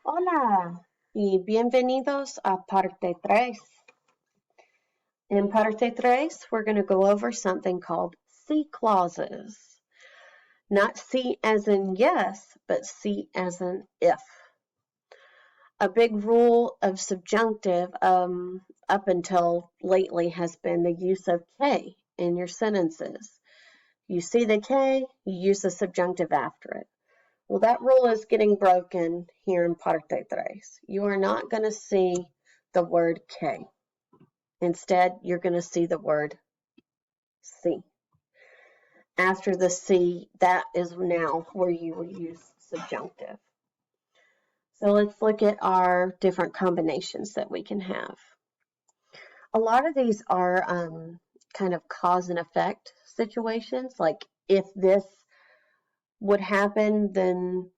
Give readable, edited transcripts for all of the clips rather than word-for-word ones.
Hola y bienvenidos a parte 3. In parte 3, we're going to go over something called C clauses. Not C as in yes, but C as in if. A big rule of subjunctive up until lately has been the use of K in your sentences. You see the K, you use the subjunctive after it. Well, that rule is getting broken here in parte 3. You are not going to see the word K. Instead, you're going to see the word C. After the C, that is now where you will use subjunctive. So let's look at our different combinations that we can have. A lot of these are kind of cause and effect situations, like if this would happen, then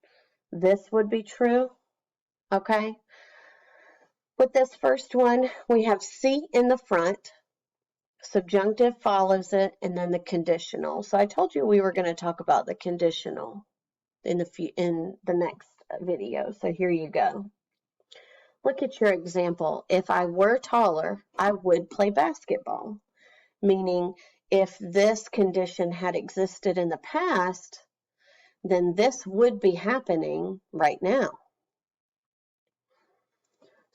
this would be true, okay? With this first one, we have C in the front, subjunctive follows it, and then the conditional. So I told you we were going to talk about the conditional in the next video. So here you go. Look at your example. If I were taller, I would play basketball. Meaning, if this condition had existed in the past, then this would be happening right now.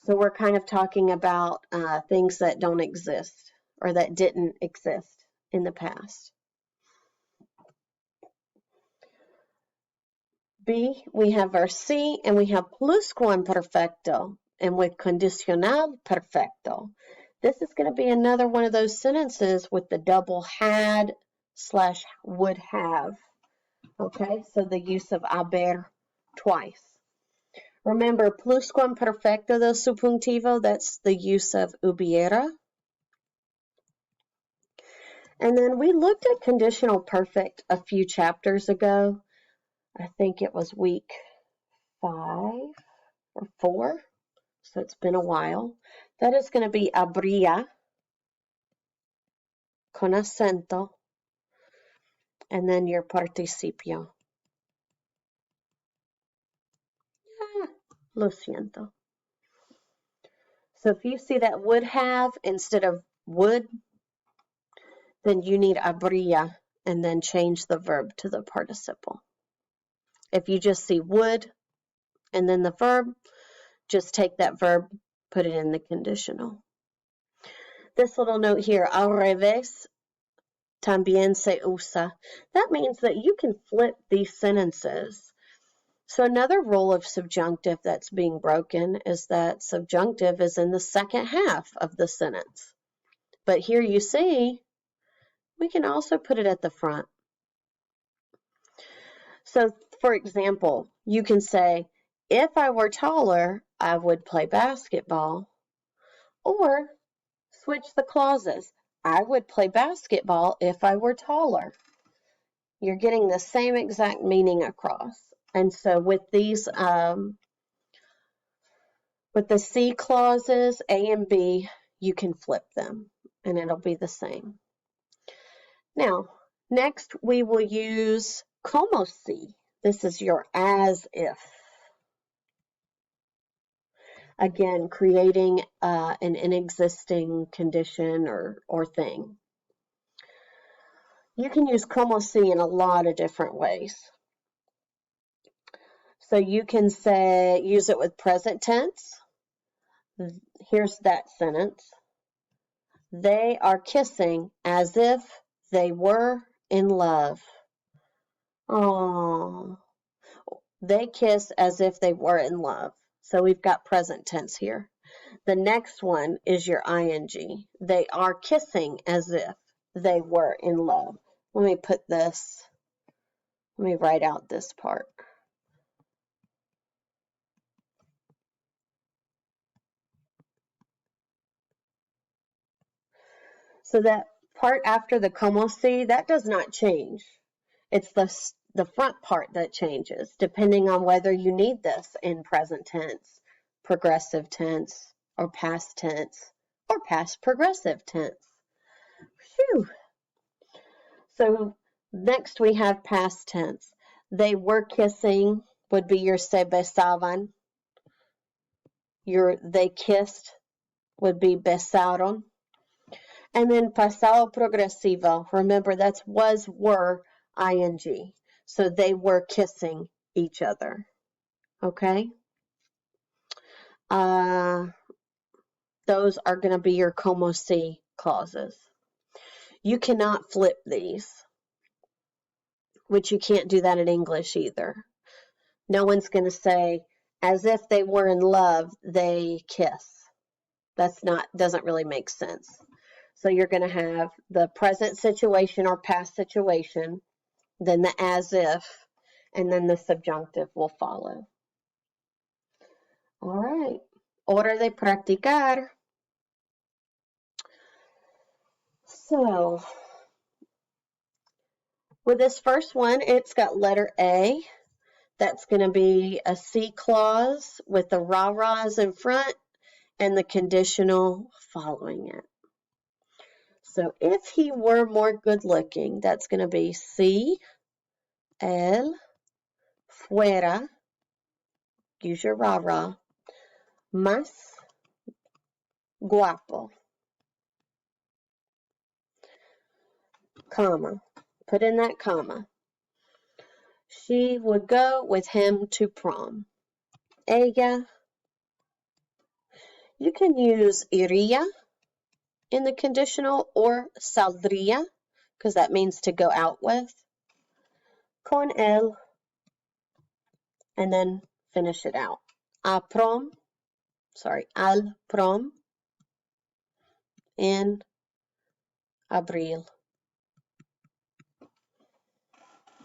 So we're kind of talking about things that don't exist or that didn't exist in the past. B, we have our C, and we have pluscuamperfecto, and with condicional perfecto. This is going to be another one of those sentences with the double had / would have. Okay, so the use of haber twice. Remember, pluscuamperfecto del subjuntivo, that's the use of hubiera. And then we looked at conditional perfect a few chapters ago. I think it was week 5 or 4, so it's been a while. That is going to be habría con acento, and then your participio. Lo siento. So if you see that would have instead of would, then you need habría and then change the verb to the participle. If you just see would and then the verb, just take that verb, put it in the conditional. This little note here, al revés, también se usa. That means that you can flip these sentences. So another rule of subjunctive that's being broken is that subjunctive is in the second half of the sentence. But here you see, we can also put it at the front. So, for example, you can say, if I were taller, I would play basketball. Or switch the clauses. I would play basketball if I were taller. You're getting the same exact meaning across. And so with these, with the C clauses, A and B, you can flip them and it'll be the same. Now, next we will use como si. This is your as if. Again, creating an existing condition or thing. You can use como si in a lot of different ways. So you can say, use it with present tense. Here's that sentence. They are kissing as if they were in love. Oh, they kiss as if they were in love. So we've got present tense here. The next one is your ing. They are kissing as if they were in love. Let me put this, let me write out this part. So that part after the como si, that does not change. It's the front part that changes, depending on whether you need this in present tense, progressive tense, or past tense, or past progressive tense. Phew. So next we have past tense. They were kissing would be your se besaban. they kissed would be besaron. And then pasado progresivo, remember that's was, were, ing. So they were kissing each other. Okay? Those are going to be your como si clauses. You cannot flip these, which you can't do that in English either. No one's going to say, as if they were in love, they kiss. Doesn't really make sense. So you're going to have the present situation or past situation, then the as if, and then the subjunctive will follow. All right. Hora de practicar. So, with this first one, it's got letter A. That's going to be a C clause with the rah-rahs in front and the conditional following it. So if he were more good-looking, that's going to be si él fuera, use your rah-rah, más guapo, comma, put in that comma. She would go with him to prom. Ella, you can use iría in the conditional or saldría, because that means to go out with. Con él, and then finish it out. Al prom in abril.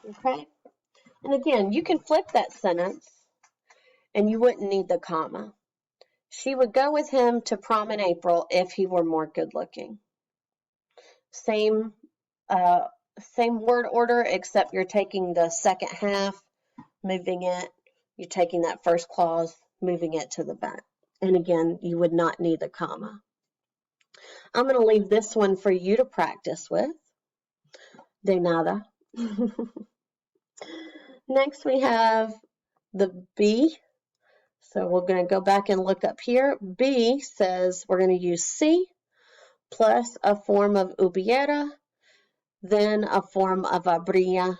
Okay? And again, you can flip that sentence and you wouldn't need the comma. She would go with him to prom in April if he were more good looking. Same word order, except you're taking the second half, moving it. You're taking that first clause, moving it to the back. And again, you would not need the comma. I'm going to leave this one for you to practice with. De nada. Next we have the B. So we're going to go back and look up here. B says we're going to use si plus a form of hubiera, then a form of habría,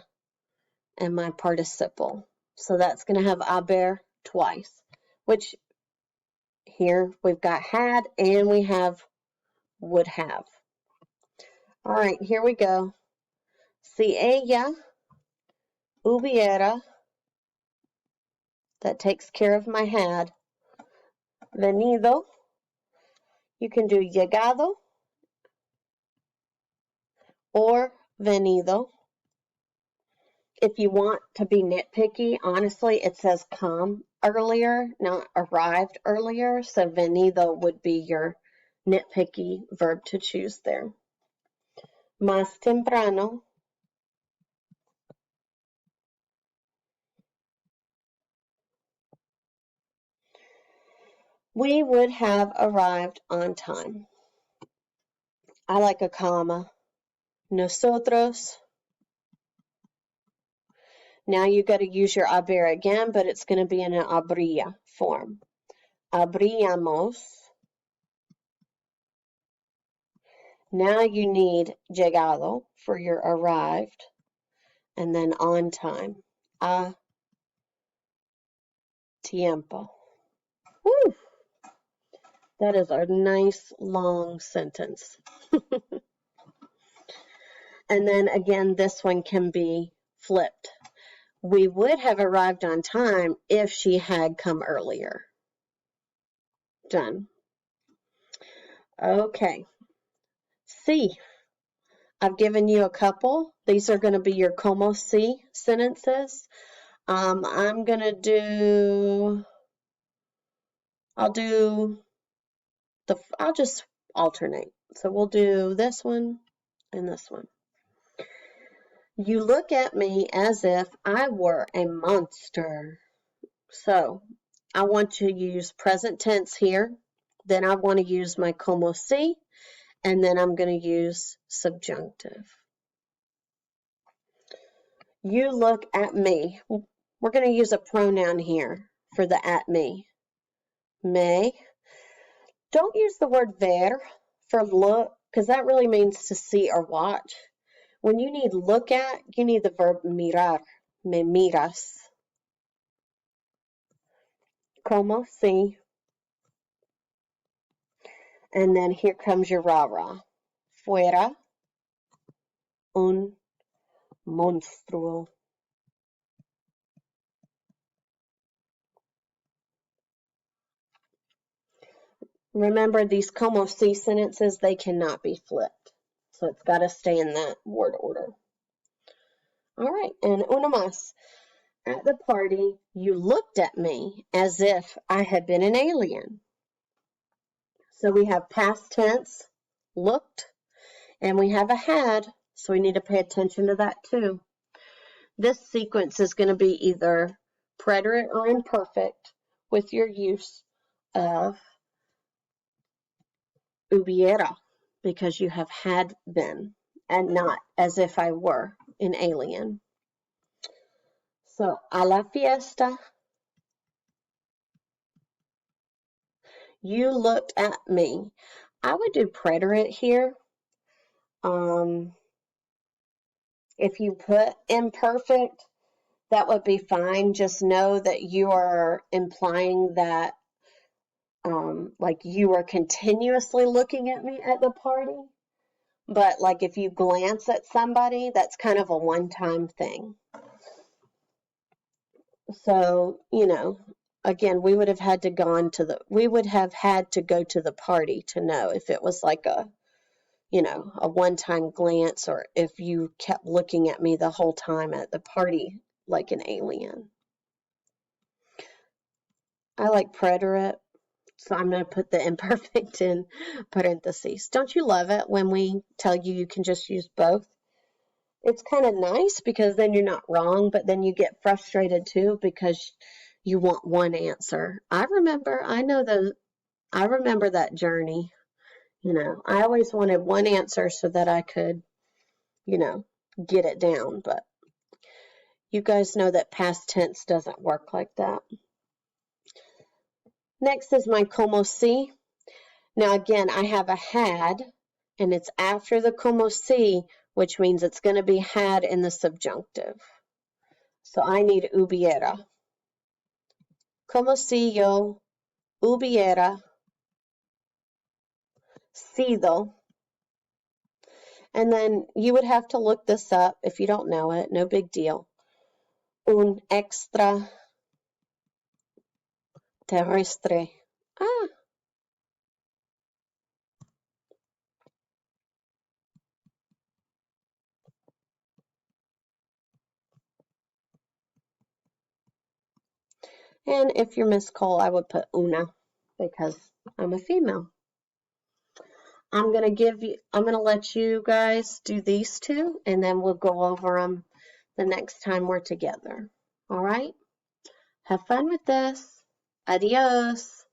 and my participle. So that's going to have haber twice, which here we've got had and we have would have. All right, here we go. Si ella hubiera, that takes care of my had. Venido, you can do llegado or venido. If you want to be nitpicky, honestly, it says come earlier, not arrived earlier. So venido would be your nitpicky verb to choose there. Más temprano. We would have arrived on time. I like a comma. Nosotros. Now you got to use your haber again, but it's going to be in an habría form. Habríamos. Now you need llegado for your arrived, and then on time. A tiempo. Woo! That is a nice long sentence. And then again, this one can be flipped. We would have arrived on time if she had come earlier. Done. Okay. C. I've given you a couple. These are going to be your como si sentences. I'm going to do, I'll just alternate. So we'll do this one and this one. You look at me as if I were a monster. So I want to use present tense here. Then I want to use my como si, and then I'm going to use subjunctive. You look at me. We're going to use a pronoun here for the at me. me. Don't use the word ver for look, because that really means to see or watch. When you need look at, you need the verb mirar. Me miras. Como si. And then here comes your rah-rah. Fuera un monstruo. Remember, these como si sentences, they cannot be flipped. So it's got to stay in that word order. All right, and una más. At the party, you looked at me as if I had been an alien. So we have past tense, looked, and we have a had, so we need to pay attention to that too. This sequence is going to be either preterite or imperfect with your use of hubiera, because you have had been, and not as if I were an alien. So, a la fiesta, you looked at me. I would do preterite here. If you put imperfect, that would be fine. Just know that you are implying that like you are continuously looking at me at the party. But like if you glance at somebody, that's kind of a one-time thing. So, again, we would have had to go to the party to know if it was like a one-time glance, or if you kept looking at me the whole time at the party like an alien. I like preterite, so I'm going to put the imperfect in parentheses. Don't you love it when we tell you can just use both? It's kind of nice because then you're not wrong, but then you get frustrated too because you want one answer. I remember that journey. I always wanted one answer so that I could, get it down, but you guys know that past tense doesn't work like that. Next is my como si. Now again, I have a had, and it's after the como si, which means it's going to be had in the subjunctive. So I need hubiera. Como si yo hubiera sido. And then you would have to look this up if you don't know it, no big deal. Un extra terrestre. And if you're Miss Cole, I would put una because I'm a female. I'm going to let you guys do these two, and then we'll go over them the next time we're together. All right? Have fun with this. Adios.